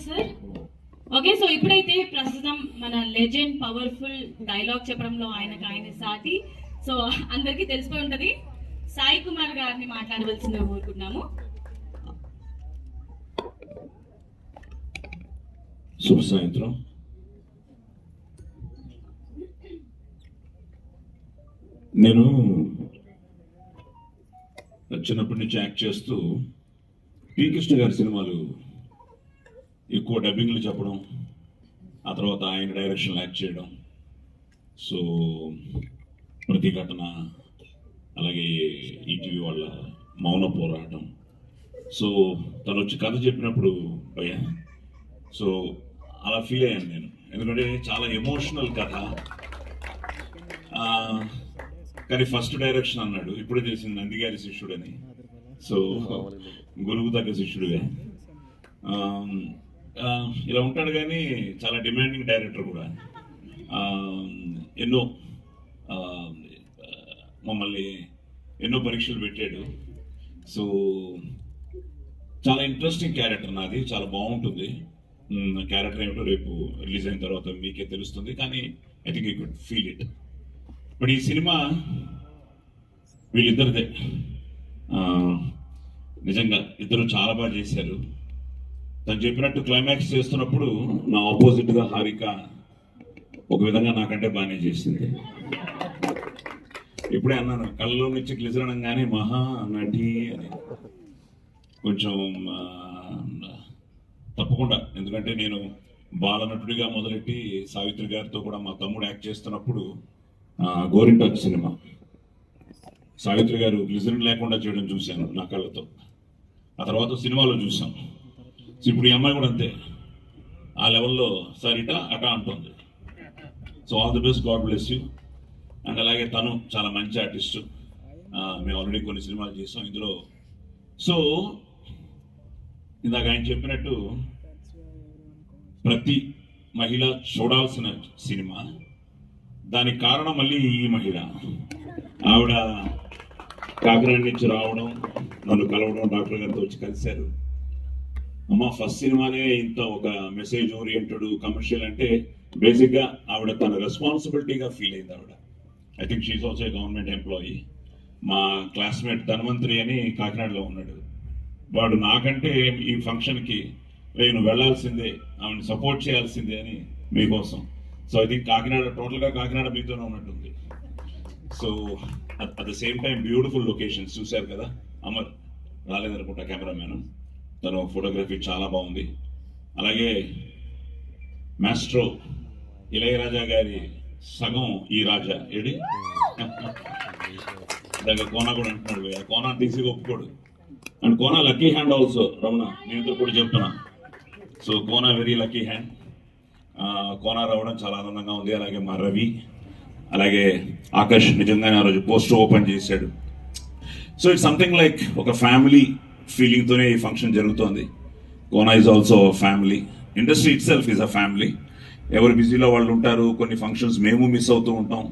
Sir. Okay, so ఇప్పుడైతే ప్రస్తుతం మన లెజెండ్ పవర్ఫుల్ డైలాగ్ చెప్పడంలో ఆయన సాటి, సో అందరికీ తెలిసిపోయి ఉంటది, సాయి కుమార్ గారిని మాట్లాడవలసిందిగా కోరుకుంటున్నాము. శుభ సాయంత్రం. నేను చిన్నప్పటి నుంచి యాక్ట్ చేస్తూ పి కృష్ణ గారి సినిమాలు ఎక్కువ డబ్బింగ్లు చెప్పడం, ఆ తర్వాత ఆయన డైరెక్షన్ యాక్ట్ చేయడం. సో ప్రతిఘటన, అలాగే ఈటీవీ వాళ్ళ మౌన పోరాటం. సో తను వచ్చి కథ చెప్పినప్పుడు భయ్యా, సో అలా ఫీల్ అయ్యాను నేను, ఎందుకంటే చాలా ఎమోషనల్ కథ. కానీ ఫస్ట్ డైరెక్షన్ అన్నాడు, ఇప్పుడే తెలిసింది నందిగారి శిష్యుడని. సో గురువు తగ్గ శిష్యుడుగా ఇలా ఉంటాడు. కానీ చాలా డిమాండింగ్ డైరెక్టర్ కూడా. ఎన్నో మమ్మల్ని ఎన్నో పరీక్షలు పెట్టాడు. సో చాలా ఇంట్రెస్టింగ్ క్యారెక్టర్ నాది, చాలా బాగుంటుంది. క్యారెక్టర్ ఏమిటో రేపు రిలీజ్ అయిన తర్వాత మీకే తెలుస్తుంది, కానీ I think you could feel it. But ఈ సినిమా వీళ్ళిద్దరిదే. నిజంగా ఇద్దరు చాలా బాగా చేశారు. తను చెప్పినట్టు క్లైమాక్స్ చేస్తున్నప్పుడు నా ఆపోజిట్గా హారిక ఒక విధంగా నాకంటే బాగానే చేసింది. ఇప్పుడే అన్నాను, కళ్ళలో నుంచి గ్లిజర్ అనగానే మహా నటి అని. కొంచెం తప్పకుండా, ఎందుకంటే నేను బాలనటుడిగా మొదలెట్టి సావిత్రి గారితో కూడా మా తమ్ముడు యాక్ట్ చేస్తున్నప్పుడు గోరింటాకు సినిమా సావిత్రి గారు గ్లిజరిన్ లేకుండా చేయడం చూశాను నా కళ్ళతో. ఆ తర్వాత సినిమాలో చూసాం. సో ఇప్పుడు ఈ అమ్మాయి కూడా అంతే, ఆ లెవెల్లో సార్ ఇటా అటా అంటుంది. So all the best, God bless you. And అలాగే తను చాలా మంచి ఆర్టిస్టు. మేము ఆల్రెడీ కొన్ని సినిమాలు చేసాం ఇందులో. సో ఇందాక ఆయన చెప్పినట్టు ప్రతి మహిళ చూడాల్సిన సినిమా. దానికి కారణం మళ్ళీ ఈ మహిళ. ఆవిడ కాకినాడ నుంచి రావడం, నన్ను కలవడం, డాక్టర్ గారితో వచ్చి కలిశారు. అమ్మ ఫస్ట్ సినిమానే ఇంత ఒక మెసేజ్ ఓరియంటెడ్ కమర్షియల్ అంటే బేసిక్గా ఆవిడ తన రెస్పాన్సిబిలిటీగా ఫీల్ అయింది. ఆవిడ I think she is also a government employee. మా క్లాస్మేట్ ధన్వంతరి అని కాకినాడలో ఉన్నాడు. వాడు నాకంటే ఈ ఫంక్షన్కి నేను వెళ్లాల్సిందే, ఆవిడని సపోర్ట్ చేయాల్సిందే అని మీకోసం. సో ఐ థింక్ కాకినాడ, టోటల్గా కాకినాడ మీతోనే ఉన్నట్టుంది. So at the same time beautiful locations చూశారు కదా. అమర్ రాలేదనుకుంటా కెమెరామ్యాన్, తను ఫోటోగ్రఫీ చాలా బాగుంది. అలాగే మాస్ట్రో ఇళయరాజా గారి సగం ఈ రాజా ఏడి దగ్గర కోనా కూడా అంటున్నాడు, కోనా తీసి ఒప్పుకోడు. And Kona lucky hand also. Ramana నేను కూడా చెప్తున్నా. So Kona very lucky hand. Kona రావడం చాలా ఆనందంగా ఉంది. అలాగే మా రవి, అలాగే ఆకాష్ నిజంగానే ఆ రోజు పోస్టర్ ఓపెన్ చేశాడు. సో ఇట్స్ సంథింగ్ లైక్ ఒక ఫ్యామిలీ ఫీలింగ్తోనే ఈ ఫంక్షన్ జరుగుతోంది. Kona is also family. Industry it self is a family. ఎవరు బిజీలో వాళ్ళు ఉంటారు. కొన్ని ఫంక్షన్స్ మేము మిస్ అవుతూ ఉంటాం.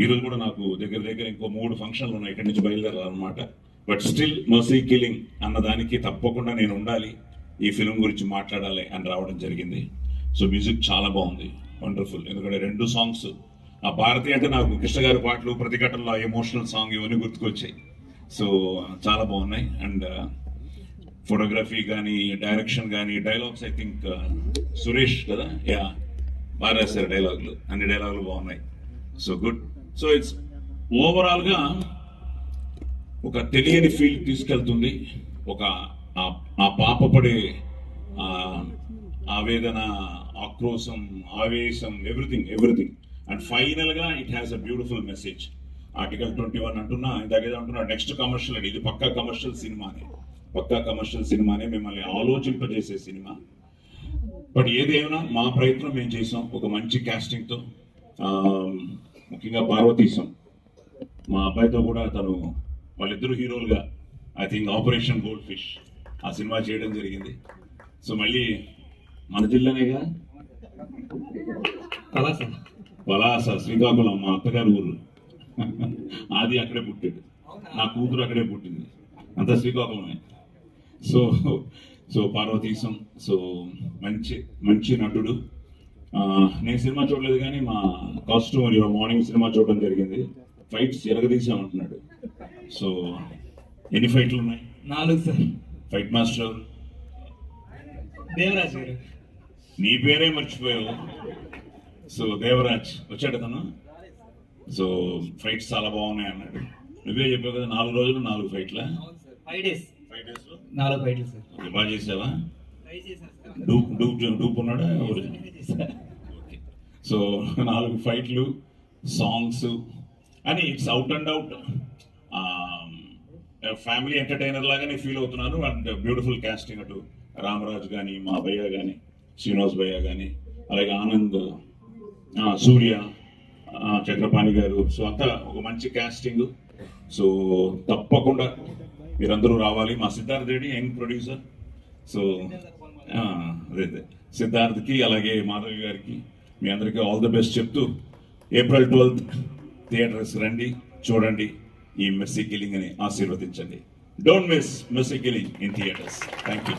ఈరోజు కూడా నాకు దగ్గర ఇంకో 3 ఫంక్షన్లు ఉన్నాయి, ఇక్కడి నుంచి బయలుదేరాలన్నమాట. బట్ స్టిల్ మర్సీ కిల్లింగ్ అన్నదానికి తప్పకుండా నేను ఉండాలి, ఈ ఫిలిం గురించి మాట్లాడాలి అని రావడం జరిగింది. సో మ్యూజిక్ చాలా బాగుంది, వండర్ఫుల్. ఎందుకంటే 2 సాంగ్స్, ఆ భారతి అంటే నాకు కృష్ణ గారి పాటలు, ప్రతిఘటనలో ఎమోషనల్ సాంగ్ ఇవన్నీ గుర్తుకొచ్చాయి. సో చాలా బాగున్నాయి. అండ్ ఫోటోగ్రఫీ కానీ, డైరెక్షన్ కానీ, డైలాగ్స్ ఐ థింక్ సురేష్ కదా, యా బాగా రాశారు డైలాగులు, అన్ని డైలాగులు బాగున్నాయి. So good. సో ఇట్స్ ఓవరాల్గా ఒక తెలియని ఫీల్ తీసుకెళ్తుంది. ఒక ఆ పాప పడే ఆవేదన, ఆక్రోశం, ఆవేశం, ఎవ్రీథింగ్. అండ్ ఫైనల్గా it has a beautiful message. Article 21 అంటున్నా, ఇందాకేదో అంటున్నా, నెక్స్ట్ కమర్షియల్ అండి. ఇది పక్కా కమర్షియల్ సినిమానే, మిమ్మల్ని ఆలోచింపజేసే సినిమా. బట్ ఏదేమైనా మా ప్రయత్నం మేము చేసాం ఒక మంచి కాస్టింగ్తో. ముఖ్యంగా పార్వతీశం మా అబ్బాయితో కూడా, తను వాళ్ళిద్దరు హీరోలుగా I think Operation Gold Fish ఆ సినిమా చేయడం జరిగింది. సో మళ్ళీ మన జిల్లానేగా, పలాస శ్రీకాకుళం మా అత్తగారి ఊరు. ఆది అక్కడే పుట్టాడు, నా కూతురు అక్కడే పుట్టింది, అంతా శ్రీకాకుళమే. సో సో పార్వతీశం, సో మంచి మంచి నటుడు. నేను సినిమా చూడలేదు కానీ మా కాస్ట్యూమ్ ఈరోజు మార్నింగ్ సినిమా చూడడం జరిగింది. ఫైట్స్ ఎరగదీసామంటున్నాడు. సో ఎన్ని ఫైట్లు ఉన్నాయి? 4 సార్. ఫైట్ మాస్టర్ దేవరాజ్ గారు. నీ పేరే మర్చిపోయావు. సో దేవరాజ్ వచ్చాడు తను. సో ఫైట్స్ చాలా బాగున్నాయి అన్నాడు. నువ్వే చెప్పావు కదా 4 రోజులు 4 ఫైట్లా? 5 డేస్ 5 డేస్లో 4 ఫైట్లు సార్. ఓకే, బాగా చేసావా? ట్రై చేశాను సార్. డూప్ ఉన్నాడా? సో 4 ఫైట్లు, సాంగ్స్ అని it's out and out family entertainer లాగానే ఫీల్ అవుతున్నాను. అండ్ బ్యూటిఫుల్ కాస్టింగ్, అటు రామరాజ్ కానీ, మా భయ్య కానీ, శ్రీనివాస్ భయ్య కానీ, అలాగే ఆనంద్, సూర్య, చక్రపాణి గారు. సో అంతా ఒక మంచి కాస్టింగ్. సో తప్పకుండా మీరందరూ రావాలి. మా Siddharth Reddy young producer. So అదే సిద్ధార్థ్కి అలాగే మాధవి గారికి మీ అందరికీ ఆల్ ది బెస్ట్ చెప్తూ April 12th థియేటర్స్ రండి, చూడండి ఈ మెస్సీ కిల్లింగ్ అని ఆశీర్వదించండి. Don't miss messy killing in theatres. Thank you.